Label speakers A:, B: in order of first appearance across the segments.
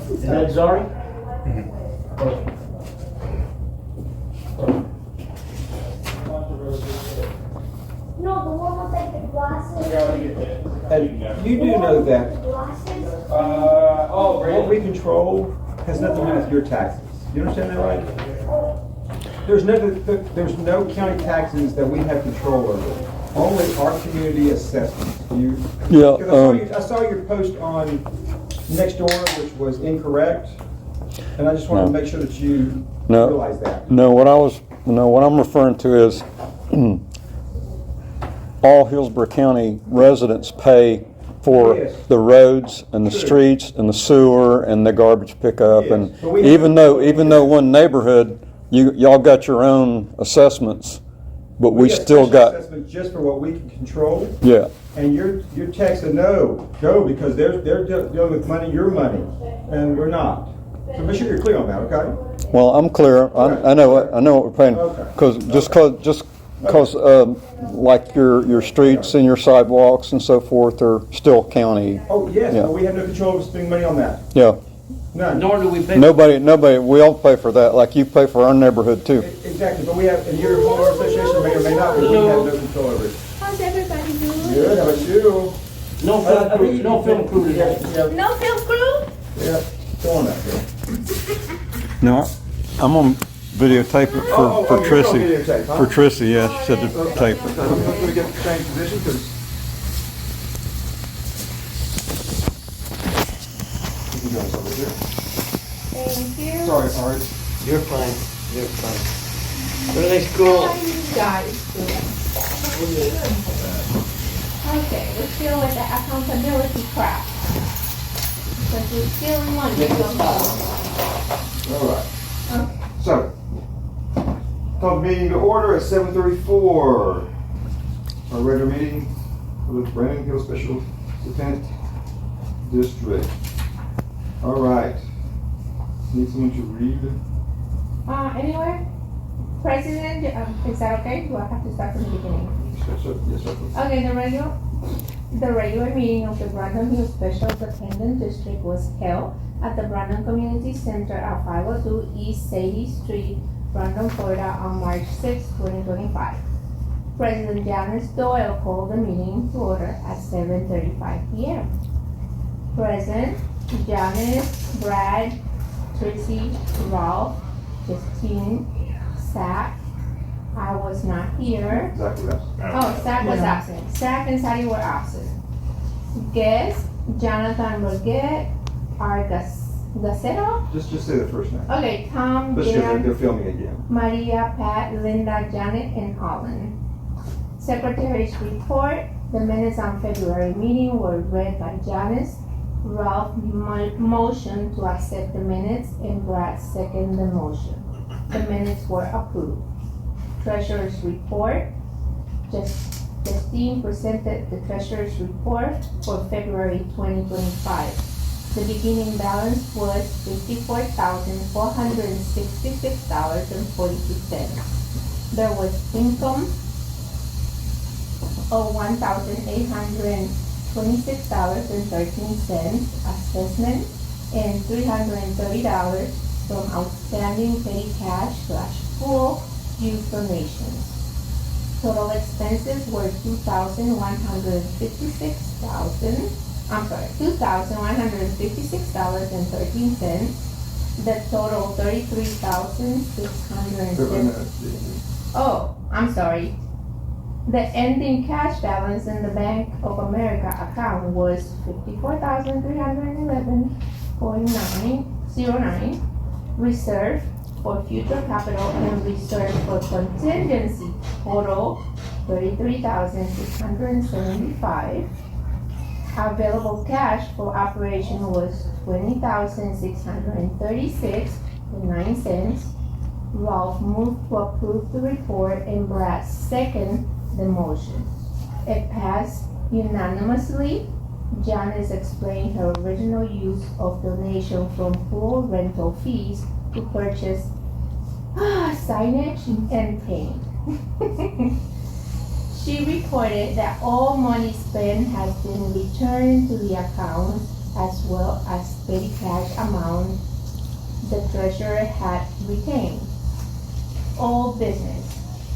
A: Is that Zari?
B: No, the one with like the glasses.
C: And you do know that
B: Glasses.
C: what we control has nothing to do with your taxes. You understand that, right? There's no county taxes that we have control over. Only our community assessments.
D: Yeah.
C: Because I saw your post on Nextdoor, which was incorrect, and I just wanted to make sure that you realize that.
D: No, what I'm referring to is all Hillsborough County residents pay for the roads and the streets and the sewer and the garbage pickup.
C: Yes.
D: And
C: But we
D: even though one neighborhood, y'all got your own assessments, but we
C: get
D: still
C: special
D: got,
C: assessments just for what we can control.
D: yeah.
C: And your tax said no, go, because they're dealing with money, your money, and we're not. So make sure you're clear on that, okay?
D: Well, I'm clear. I know what we're paying.
C: Okay.
D: Because like your streets and your sidewalks and so forth are still county.
C: Oh, yes,
D: Yeah.
C: but we have no control over spending money on that.
D: Yeah.
C: None.
A: Nor do we pay.
D: Nobody, we all pay for that, like you pay for our neighborhood too.
C: Exactly, but we have, and your homeowner association may or may not, but we have no control over it.
B: How's everybody doing?
C: Good, how about you?
A: No film crew today.
C: Yeah,
B: No film crew?
C: yeah, go on up here.
D: No, I'm on videotape it
C: Oh,
D: for
C: you're
D: Trissy.
C: on videotape, huh?
D: For Trissy, yeah, she said to tape it.
C: I'm going to get the same position, because you can go over here.
B: Thank you.
C: Sorry, Art.
A: You're fine. You're fine. Really cool.
B: How are you guys doing? Okay, we're still with the accountability crap. Because we're still in one.
C: All right.
B: Okay.
C: So, call the meeting to order at 7:34. Our regular meeting for the Brandon Hill Special Defense District. All right. Need someone to read?
B: Anywhere? President, is that okay? Do I have to start from the beginning?
C: Yes, sir. Yes, sir.
B: Okay, the regular meeting of the Brandon Hill Special Defendant District was held at the Brandon Community Center at 502 East Sadie Street, Brandon, Florida on March 6, 2025. President Janice Doyle called the meeting to order at 7:35 p.m. Present, Janice, Brad, Tracy, Ralph, Justine, Zach. I was not here.
C: Exactly that.
B: Oh, Zach was absent. Zach and Sadie were absent. Guests, Jonathan Burgett, our Gacero.
C: Just say the first name.
B: Okay, Tom,
C: Let's
B: Jan,
C: they're filming again.
B: Maria, Pat, Linda, Janet, and Olin. Secretary's report. The minutes on February meeting were read by Janice. Ralph motioned to accept the minutes and Brad seconded the motion. The minutes were approved. Treasurer's report. Justine presented the treasurer's report for February 2025. The beginning balance was $54,466.42. There was income of $1,826.13, assessment, and $330 from outstanding petty cash / full youth donations. Total expenses were $2,156.13. The total $33,607. Oh, I'm sorry. The ending cash balance in the Bank of America account was $54,311.09. Reserve for future capital and reserve for contingency total $33,675. Available cash for operation was $20,636.09. Ralph moved to approve the report and Brad seconded the motion. It passed unanimously. Janice explained her original use of donation from pool rental fees to purchase signage and paint. She reported that all money spent has been returned to the account as well as petty cash amount the treasurer had retained. Old business.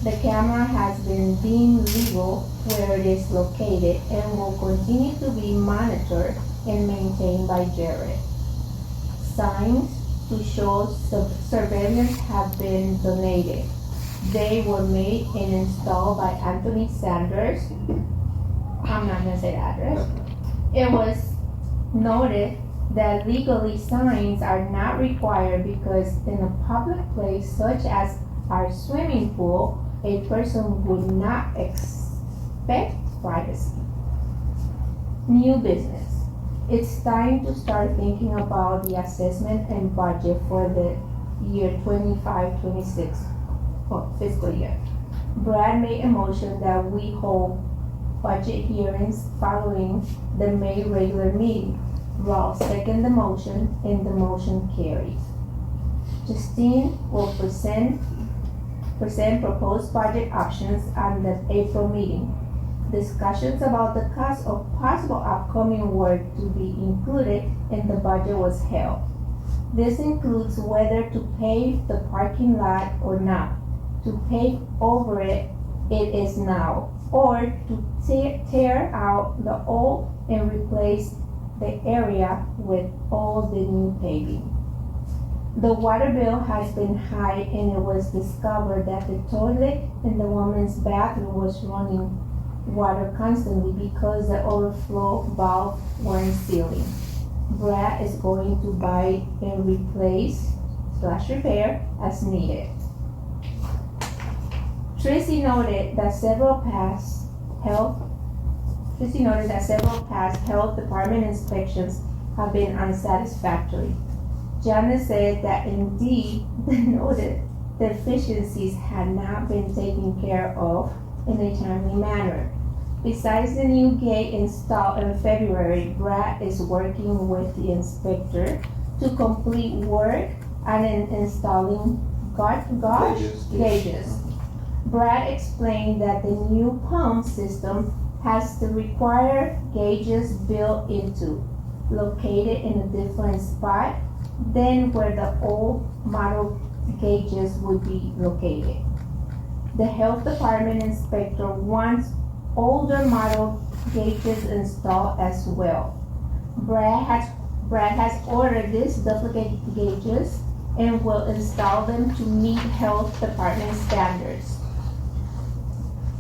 B: The camera has been deemed legal where it is located and will continue to be monitored and maintained by Jared. Signs to show surveillance have been donated. They were made and installed by Anthony Sanders. I'm not gonna say the address. It was noted that legally signs are not required because in a public place such as our swimming pool, a person would not expect privacy. New business. It's time to start thinking about the assessment and budget for the year 25-26 fiscal year. Brad made a motion that we hold budget hearings following the May regular meeting. Ralph seconded the motion and the motion carries. Justine will present proposed budget options on the April meeting. Discussions about the cost of possible upcoming work to be included in the budget was held. This includes whether to pave the parking lot or not, to pave over it is now, or to tear out the old and replace the area with all the new paving. The water bill has been high and it was discovered that the toilet in the woman's bathroom was running water constantly because the overflow valve weren't sealing. Brad is going to buy and replace/repair as needed. Tracy noted that several past health department inspections have been unsatisfactory. Janice said that indeed the noted deficiencies had not been taken care of in a timely manner. Besides the new gate installed in February, Brad is working with the inspector to complete work on installing gauges. Brad explained that the new pump system has the required gauges built into, located in a different spot than where the old model gauges would be located. The health department inspector wants older model gauges installed as well. Brad has ordered these duplicate gauges and will install them to meet health department standards.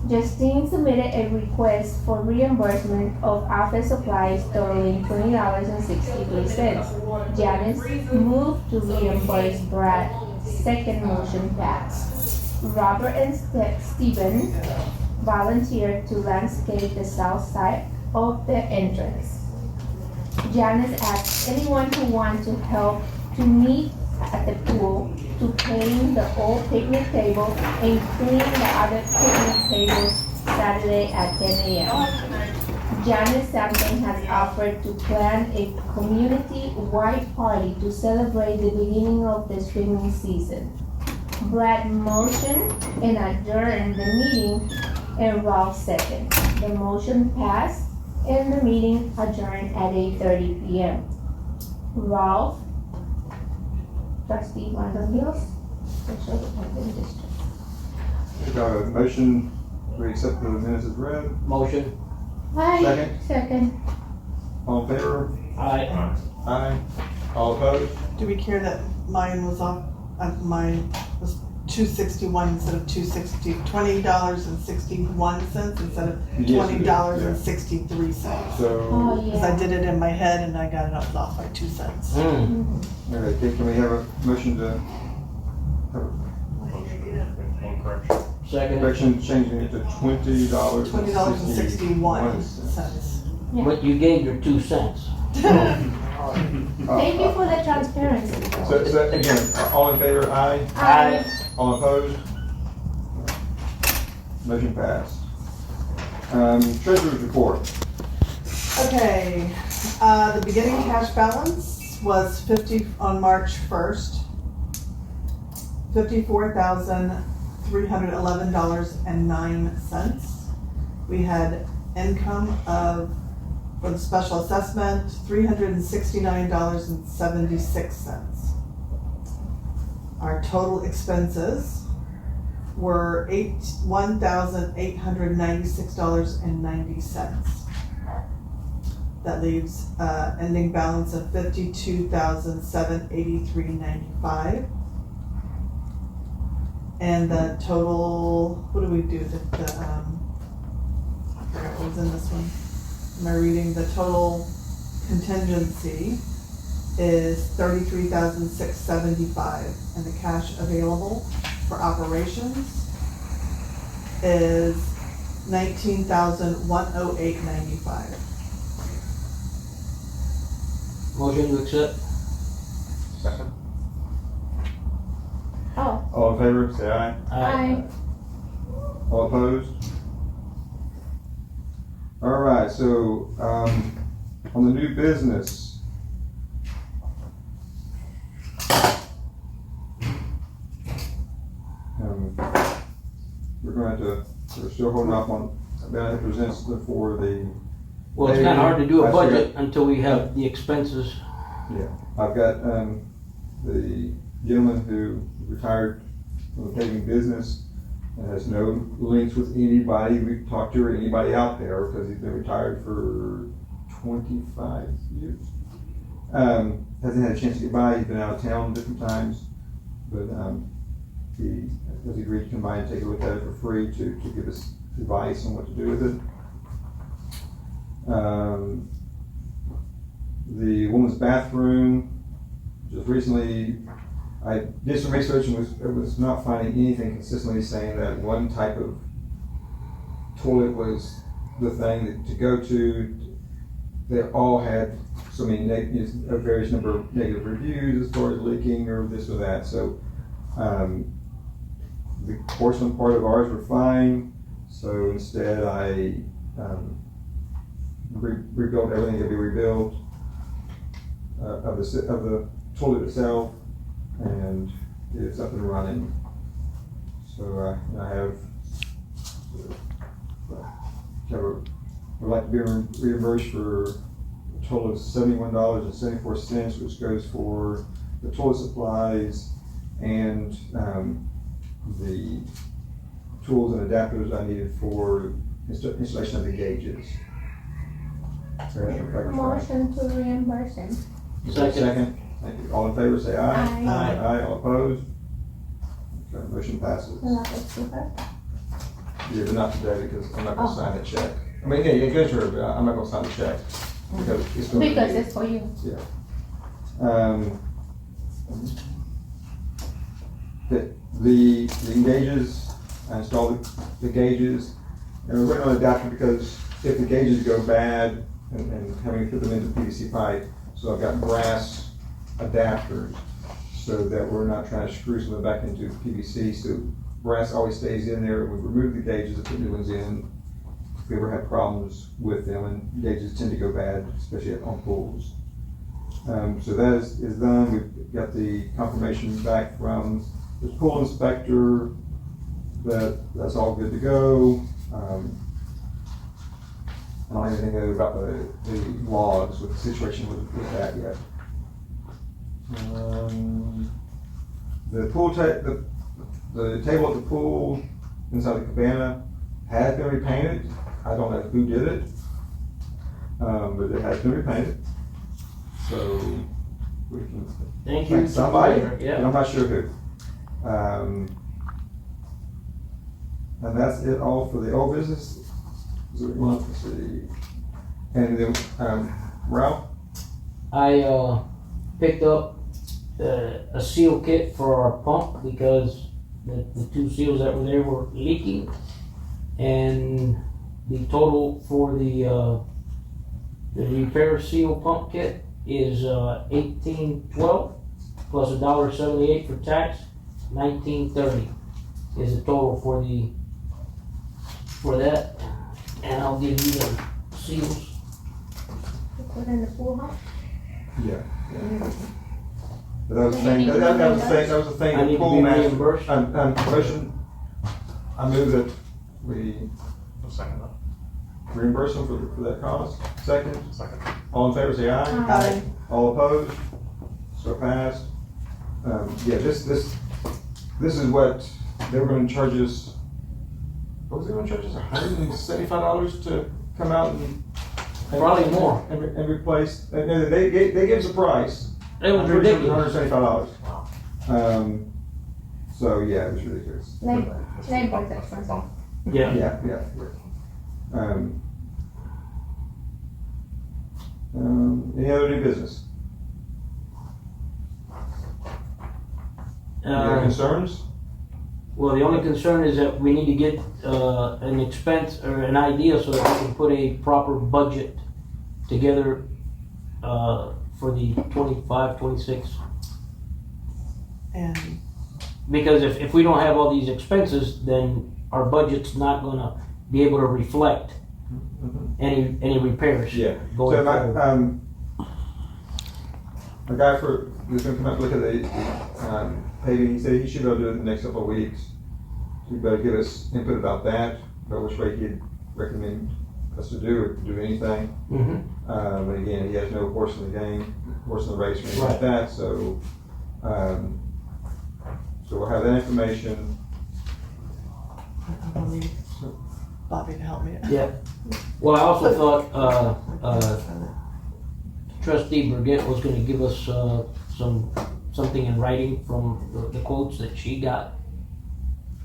B: Justine submitted a request for reimbursement of office supplies totaling $20.63. Janice moved to reimburse Brad. Second motion passed. Robert and Stephen volunteered to landscape the south side of the entrance. Janice asked anyone who wanted to help to meet at the pool to paint the old picnic table and clean the other picnic tables Saturday at 10 a.m. Janice Sampson has offered to plan a community-wide party to celebrate the beginning of the swimming season. Brad motioned and adjourned the meeting and Ralph seconded. The motion passed and the meeting adjourned at 8:30 p.m. Ralph, Trustee Randall Hills, Special Dependent District.
C: We got a motion, we accept the minutes as read.
A: Motion.
C: Second.
B: Second.
C: All in favor?
A: Aye.
C: Aye. All opposed?
E: Do we care that mine was off, mine was $2.61 instead of $20.61 instead of $20.63.
C: So,
B: Oh,
E: Because I
B: yeah.
E: did it in my head and I got it off by 2 cents.
C: okay, can we have a motion to have a
A: Second.
C: correction, changing it to $20.61?
E: $20.61.
B: Yeah.
A: But you gave your 2 cents.
B: Thank you for the transparency.
C: So again, all in favor, aye?
B: Aye.
C: All opposed? Motion passed. Treasurer's report.
E: Okay, the beginning cash balance was on March 1st, $54,311.09. We had income of For the special assessment, $369.76. Our total expenses were $1,896.90. That leaves ending balance of $52,783.95. And the total, what do we do? I forgot what was in this one. Am I reading? The total contingency is $33,675, and the cash available for operations is $19,108.95.
A: Motion to accept.
C: Second.
B: Oh,
C: All in favor, say aye.
B: aye.
C: All opposed? All right, so, on the new business. We're going to, we're still holding off on, that presents for the,
A: Well, it's kinda hard to do a
C: Last year-
A: budget until we have the expenses.
C: I've got, the gentleman who retired from the paving business and has no links with anybody we've talked to or anybody out there because he's been retired for 25 years. Hasn't had a chance to get by, he's been out of town different times, but, he has agreed to come by and take a look at it for free to give us advice on what to do with it. The woman's bathroom, just recently, I did some research and was not finding anything consistently saying that one type of toilet was the thing to go to. They all had so many a various number of negative reviews as far as leaking or this or that. So the porcelain part of ours were fine. So instead, I rebuilt everything that could be rebuilt of the toilet itself, and it's up and running. So I have would like to be reimbursed for a total of $71.74, which goes for the toilet supplies and the tools and adapters I needed for installation of the gauges.
B: Motion to reimburse him.
C: Second. Thank you. All in favor, say aye.
B: Aye.
C: Aye. All opposed? Okay, motion passes.
B: Well, that's super.
C: Yeah, but not today because I'm not gonna sign the check. I mean, yeah, it goes to her, but I'm not gonna sign the check because it's gonna be.
B: Because it's for you.
C: Yeah. The gauges, I installed the gauges, and we're waiting on an adapter because if the gauges go bad and having to put them into PVC pipe, so I've got brass adapters so that we're not trying to screw something back into PVC. So brass always stays in there. We remove the gauges and put new ones in if we ever have problems with them, and gauges tend to go bad, especially on pools. So that is done. We've got the confirmation back from the pool inspector that that's all good to go. I don't have anything about the logs with the situation with that yet. The pool the table at the pool inside the cabana has been repainted. I don't know who did it, but it has been repainted. So we can
A: Thank you.
C: somebody,
A: Yeah.
C: and I'm not sure who. And that's it all for the old business. So let's see. And then, Ralph?
A: I picked up a seal kit for our pump because the two seals that were there were leaking, and the total for the repair seal pump kit is $18.12 plus $1.78 for tax. $19.30 is the total for that, and I'll give you the seals.
B: You put in the pool house?
C: Yeah. But that was the thing, that was the thing,
A: I need
C: the
A: to
C: pool
A: be
C: master.
A: reimbursed.
C: Motion, I move that we reimburse them for that cost. Second,
F: Second.
C: all in favor, say aye.
B: Aye.
C: All opposed? So passed. Yeah, this is what they were gonna charge us. What was they gonna charge us, $175 to come out and?
A: Probably more.
C: And replace, and they gave us a price.
A: It was ridiculous.
C: $175. So, yeah, it was ridiculous.
B: Labor is expensive.
A: Yeah.
C: Yeah. Any other new business? Any other concerns?
A: Well, the only concern is that we need to get an expense or an idea so that we can put a proper budget together for the 25, 26.
E: And
A: Because if we don't have all these expenses, then our budget's not gonna be able to reflect any repairs.
C: Yeah.
A: Going
C: So
A: forward.
C: my guy who's gonna come out and look at the paving, he said he should be able to do it in the next couple of weeks. So you better give us input about that, about which way he'd recommend us to do or do anything.
A: Mhm.
C: But again, he has no horse in the game, horse in the race or anything like
A: Right.
C: that, so, so we'll have that information.
E: I will need Bobby to help me.
A: Yeah. Well, I also thought Trustee Burgett was gonna give us something in writing from the quotes that she got.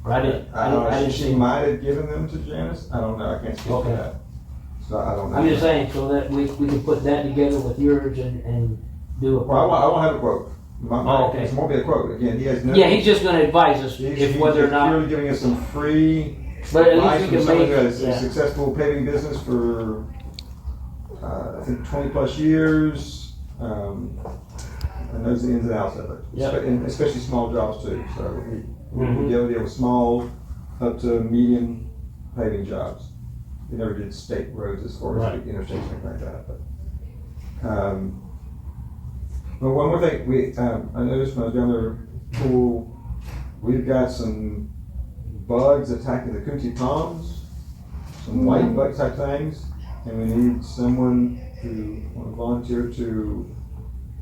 A: Or I didn't
C: She
A: see.
C: might have given them to Janice, I don't know, I can't speak to
A: Okay.
C: that. So I don't know.
A: I'm just saying, so that we can put that together with yours and do a.
C: Well, I won't have a quote.
A: Oh, okay.
C: It won't be a quote, again, he has no.
A: Yeah, he's just gonna advise us if whether or
C: He's
A: not,
C: purely giving us some free
A: but at
C: advice
A: least
C: from
A: we can
C: someone
A: make,
C: who has a
A: yeah.
C: successful paving business for, I think 20+ years, and knows the ins and outs of it.
A: Yep.
C: And especially small jobs too, so we
A: Mhm.
C: deal with small up to medium paving jobs. We never did state roads as far as
A: Right.
C: the interstates, anything like that, but one more thing, I noticed when I was down there, pool, we've got some bugs attacking the Kunti palms, some white bug type things, and we need someone to volunteer to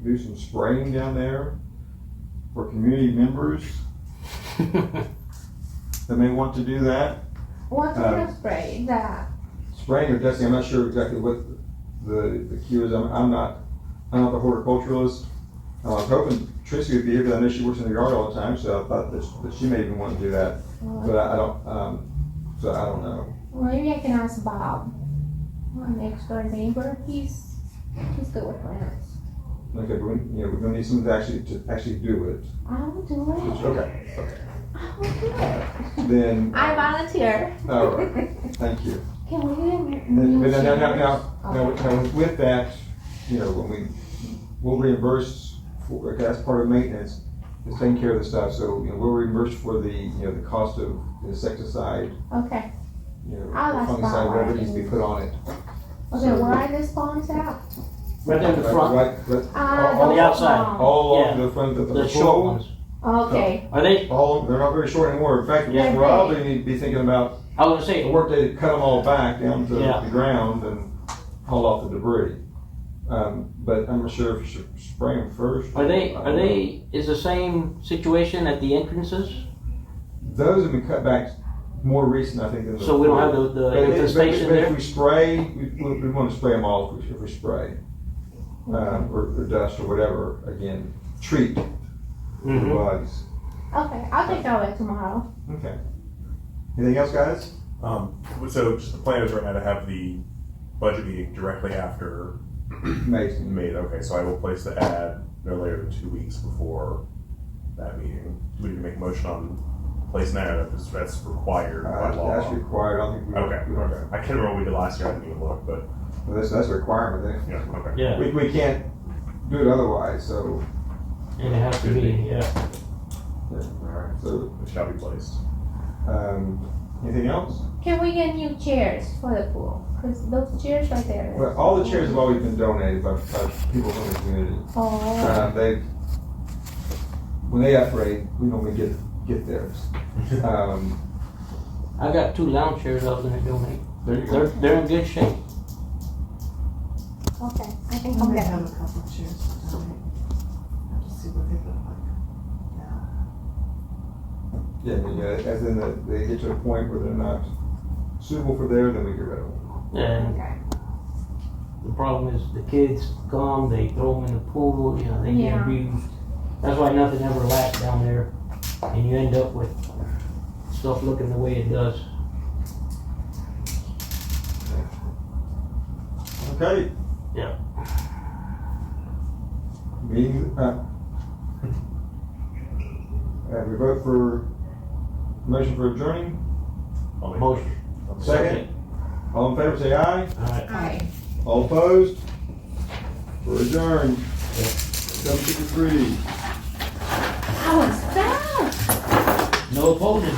C: do some spraying down there for community members that may want to do that.
B: What kind of spray? That
C: Spraying or dusting, I'm not sure exactly what the cue is. I'm not the horticulturalist. I was hoping Tracy would be here because I know she works in the yard all the time, so I thought that she may even want to do that. But I don't, so I don't know.
B: maybe I can ask Bob, my next door neighbor. He's good with plants.
C: Okay, but we're gonna need someone to actually do it.
B: I will do it.
C: Okay.
B: I will do it.
C: Then,
B: I volunteer.
C: all right, thank you.
B: Can we get a
C: Then,
B: new
C: but
B: chairs?
C: now, with that, when we'll reimburse for, that's part of maintenance, is taking care of the stuff, so, we'll reimburse for the cost of insecticide,
B: Okay. I'll ask
C: fungicide,
B: Bob.
C: whatever needs to be put on it.
B: Okay, where are the spawns at?
A: Right there in the front,
C: Right,
A: on the outside.
C: all along
A: Yeah.
C: the front of the
A: the
C: pool.
A: short ones.
B: Okay.
A: Are they,
C: They're not very short anymore, in fact,
B: Yeah.
C: we probably need to be thinking about
A: I was gonna
C: a
A: say,
C: work day to cut them all back down to
A: Yeah.
C: the ground and haul off the debris. But I'm not sure if you should spray them first.
A: is the same situation at the entrances?
C: Those have been cut back more recent, I think, than the.
A: So we don't have the
C: But
A: infestation
C: but
A: there?
C: if we spray, we want to spray them all if we spray. Or dust or whatever, again, treat the
A: Mhm.
C: bugs.
B: Okay, I'll take care of it tomorrow.
C: Okay. Anything else, guys?
F: So just the plan is right now to have the budget meeting directly after
C: Amazing.
F: May. Okay, so I will place the ad no later than 2 weeks before that meeting. Do we need to make a motion on placing that? That's required by law.
C: That's required, I don't think we.
F: Okay. I can't remember what we did last year. I didn't even look, but
C: Well, that's a requirement, then.
F: yeah. Okay.
A: Yeah,
C: We can't do it otherwise, so,
A: and it has to be, yeah.
F: All right.
C: so,
F: It shall be placed.
C: anything else?
B: Can we get new chairs for the pool? Because those chairs right there.
C: Well, all the chairs have always been donated by people from the community.
B: Oh.
C: When they upgrade, we normally get theirs.
A: I got 2 lounge chairs I was gonna donate. They're in good shape.
G: Okay, I think
E: We
G: I'm
E: may
G: good.
E: have a couple of chairs to donate. Have to see what they look like now.
C: Yeah, as in they get to a point where they're not suitable for there, then we get rid of them.
A: And
G: Okay.
A: the problem is the kids come, they throw them in the pool, you know, they get
B: Yeah.
A: abused. That's why nothing ever lasts down there, and you end up with stuff looking the way it does.
C: Okay.
A: Yeah.
C: Meeting, we vote for motion for adjourning.
F: I'll make
A: Motion.
C: Second. All in favor, say aye.
A: Alright.
G: Aye.
C: All opposed? We're adjourned. 7:53.
B: That was fast.
A: No opposing.